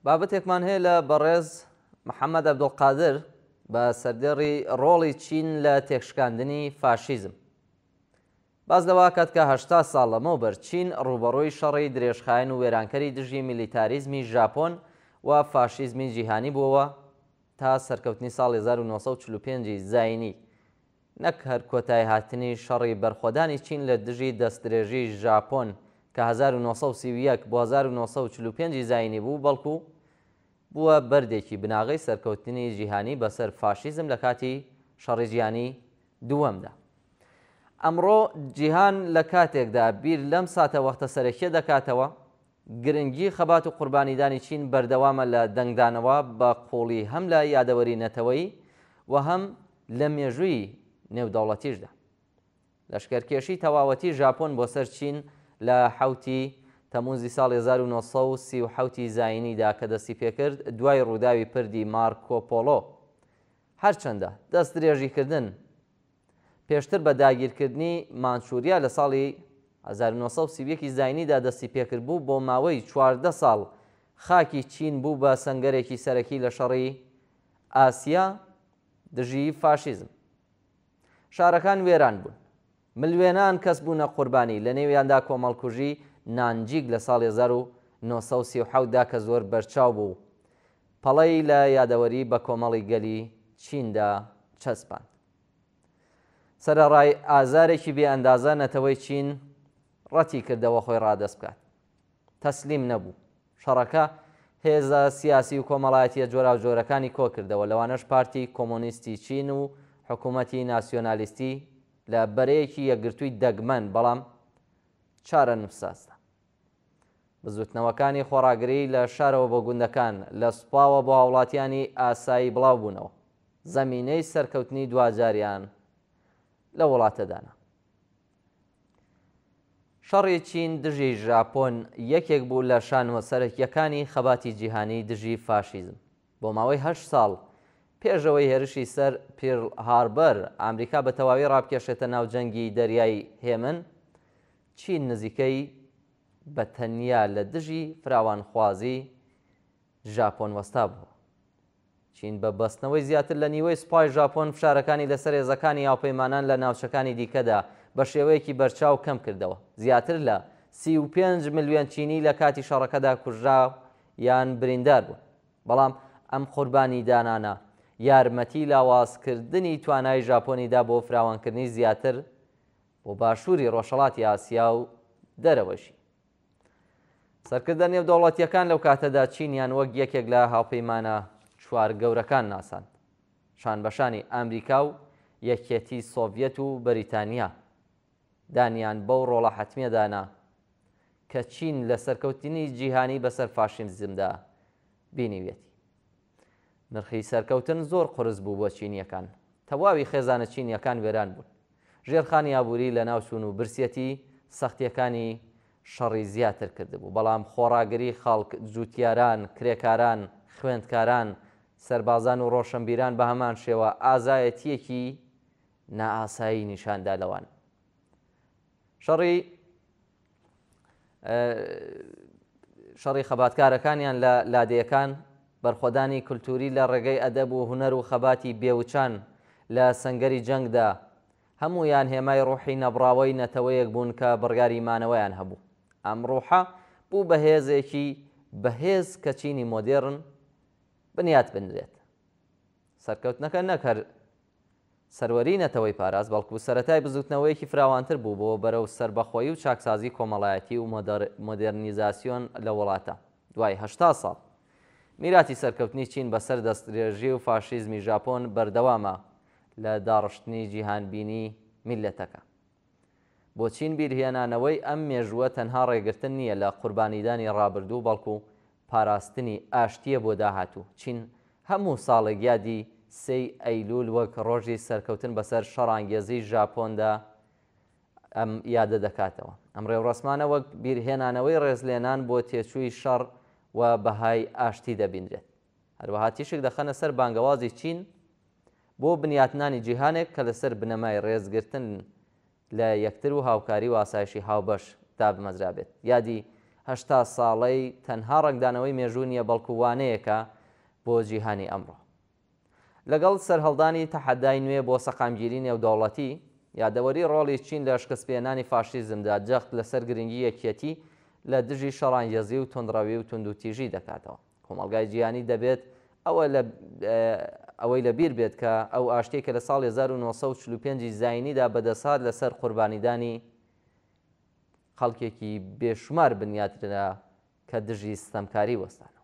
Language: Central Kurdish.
بابەتێکمان هەیە لە بەڕێز محەممەد عەبدوڵقادر بە سەردێڕی ڕۆڵی چین لە تێکشکاندنی فاشیزم. باز لەوە کات کە 80 ساڵ لەمەوبەر چین ڕوبەڕۆی شەڕی درێژخایەن و وێرانکەری دژی میلیتاریزمی ژاپۆن و فاشیزمی جیهانی بووەوە تا سەرکەوتنی ساڵی 1945 زاینی، نەک هەر کۆتای هاتنی شەڕی بەرخۆدانی چین لە دژی دەستدرێژی ژاپۆن کە 1931 بۆ 1945 زاینی بوو، بەڵکو بووە بەردێکی بناغی سەرکەوتنی جیهانی بەسەر فاشیزم لە کاتی شەڕی جیهانی دووەمدا. ئەمڕۆ جیهان لە کاتێکدا بیر لەم ساتە وەختە سەرەکیە دەکاتەوە گرنگی خەبات و قوربانیدانی چین بەردەوامە لە دەنگدانەوە بە قوڵی هەم لە یادەوەری نەتەوەی و هەم لە مێژووی نێودەوڵەتیشدا. لەشکرکێشی تەواوەتی ژاپۆن بۆ سەر چین لە 7 تەمووزی ساڵی 1937 زاینیدا کە دەستی پێکرد دوای ڕووداوی پردی مارکۆپۆلۆ. هەرچەندە دەست درێژیکردن پێشتر بە داگیرکردنی مانچوریا لە ساڵی 1930 زاینیدا دەستی پێکرد بوو، بۆ ماوەی 14 ساڵ خاکی چین بوو بە سەنگەرێکی سەرەکی لە شەڕی ئاسیا دژی فاشیزم. شارەکان وێران بوون، ملوێنان کەس بوونە قوربانی، لە نێویاندا کۆمەڵکوژی نانجیک لە ساڵی 1937دا کە زۆر بەرچاو بوو، پەڵەی لە یادەوەری بە کۆمەڵی گەلی چیندا چەسپاند. سەرەڕای ئازارێکی بێ ئەندازە نەتەوەی چین ڕەتی کردەوە خۆی ڕادەست بکات، تەسلیم نەبوو. شەڕەکە هێزە سیاسی و کۆمەڵایەتیە جۆرا و جۆرەکانی کۆ کردەوە، لەوانەش پارتی کۆمۆنیستی چین و حکوومەتی ناسیۆنالیستی لە بەرەیەکی یەکگرتووی دەگمەن بەڵام چارە نووساسدا. بزوتنەوەکانی خۆڕاگری لە شارەوە بۆ گوندەکان لە سوپاوە بۆ هاوڵاتیانی ئاسایی بڵاو بوونەوە، زەمینەی سەرکەوتنی دوجاریان لە وڵاتەدانا. شەڕی چین دژی ژاپۆن یەکێک بوو لە شانوە سەرەکیەکانی خەباتی جیهانی دژی فاشیزم. بۆ ماوەی 8 ساڵ پێشەوەی هێرشی سەر پیرل هاربەر ئەمریکا بە تەواوی ڕابکێشێتە ناو جەنگی دەریای هێمن، چین نزیکەی بە تەنیا لە دژی فراوانخوازی ژاپۆن وەستا بووە. چین بە بەستنەوەی زیاتر لە نیوەی سوپای ژاپۆن فشارەکانی لەسەر هێزەکانی هاوپەیمانان لە ناوچەکانی دیکەدا بە شێوەیەکی بەرچاو کەم کردەوە. زیاتر لە 35 ملیۆن چینی لە کاتی شەڕەکەدا کوژرا یان بریندار بوون. بەڵام ئەم قوربانی دانانە یارمەتی لاوازکردنی توانای ژاپۆنیدا بۆ فراوانکردنی زیاتر بۆ باشووری ڕۆژهەڵاتی ئاسیا و دەرەوەشی. سەرکردە نێودەوڵەتیەکان لەو کاتەدا چینیان وەک یەکێک لە هاوپەیمانە چوار گەورەکان ناساند، شانبەشانی ئەمریکا و یەکێتی سۆڤیەت و بەریتانیا. دانیان بەو ڕۆڵە حەتمیەدانا کە چین لە سەرکەوتنی جیهانی بەسەر فاشیزمدا بینیوێتی. نرخی سەرکەوتن زۆر قرس بوو بۆ چینیەکان، تەواوی خێزانە چینیەکان وێران بوون. ژێرخانی ئابووری لە ناوچوون و برسێتی سەختیەکانی شەڕی زیاتر کردبوو، بەڵام خۆڕاگری خەڵک، جووتیاران، کرێکاران، خوێندکاران، سەربازان و ڕۆشنبیران بە هەمان شێوە ئازایەتیەکی نائاسایی نیشاندا لەوان. شەڕی خەباتکارەکانیان لە لادەیەکان، بەرخۆدانی کولتوری لە ڕێگەی ئەدەب و هونەر و خەباتی بێوچان لە سەنگەری جەنگدا، هەمویان هێمای ڕوحی نەبراوەی نەتەوەیەک بوون کە بڕیاری مانەوەیان هەبوو. ئەم ڕوحە بوو بەهێزێکی بەهێز کە چینی مۆدێرن بنیات بنرێت. سەرکەوتنەکە نەکەر سەروەری نەتەوەی پاراست، بەڵکو سەرەتای بزوتنەوەیەکی فراوانتر بوو بۆ بەرەو سەربەخۆیی و چاکسازی کۆمەڵایەتی و مۆدێرنیزاسیۆن لە وڵاتە. دوای 80 ساڵ میراتی سەرکەوتنی چین بەسەر دەستدرێژی و فاشیزمی ژاپۆن بەردەوامە لە داڕشتنی جیهانبینی میلەتەکە. بۆ چین بیرهێنانەوەی ئەم مێژووە تەنها ڕێگرتن نییە لە قوربانیدانی ڕابردوو، بەڵکو پاراستنی ئاشتیە بۆ داهاتوو. چین هەموو ساڵێک یادی 3 ئەیلول وەک ڕۆژی سەرکەوتن بەسەر شەڕانگێزی ژاپۆندا ئەم یادە دەکاتەوە. ئەم ڕێوڕەسمانە وەک بیرهێنانەوەی ڕێزلێنان بۆ تێچووی شەڕ و بەهای ئاشتی دەبینرێت. هەروەها تیشک دەخەنە سەر بانگەوازی چین بۆ بنیاتنانی جیهانێک کە لەسەر بنەمای ڕێزگرتن لە یەکتر و هاوکاری و ئاسایشی هاوبەش دابمەزرا بێت. یادی هەشتا ساڵەی تەنها ڕنگدانەوەی مێژوو نیە بەڵکو وانەیەکە بۆ جیهانی ئەمڕۆ. لەگەڵ سەرهەڵدانی تەحەدای نوێ بۆ سەقامگیری نێودەوڵەتی، یادەوەری ڕۆڵی چین لە شکستپێنانی فاشیزمدا جەخت لەسەر گرنگی یەکێتی لە دژی شەڕانگێزی و تۆندڕەوی و توندوتیژی دەکاتەوە. کۆمەڵگای جیهانی دەبێت ئەوەی لەبیر بێت کە ئەو ئاشتێکە لە ساڵی 1945 زاینیدا بەدەسات لەسەر قوربانیدانی خەڵکێکی بێشمار بنیاترا کە دژی ستەمکاری وەستان.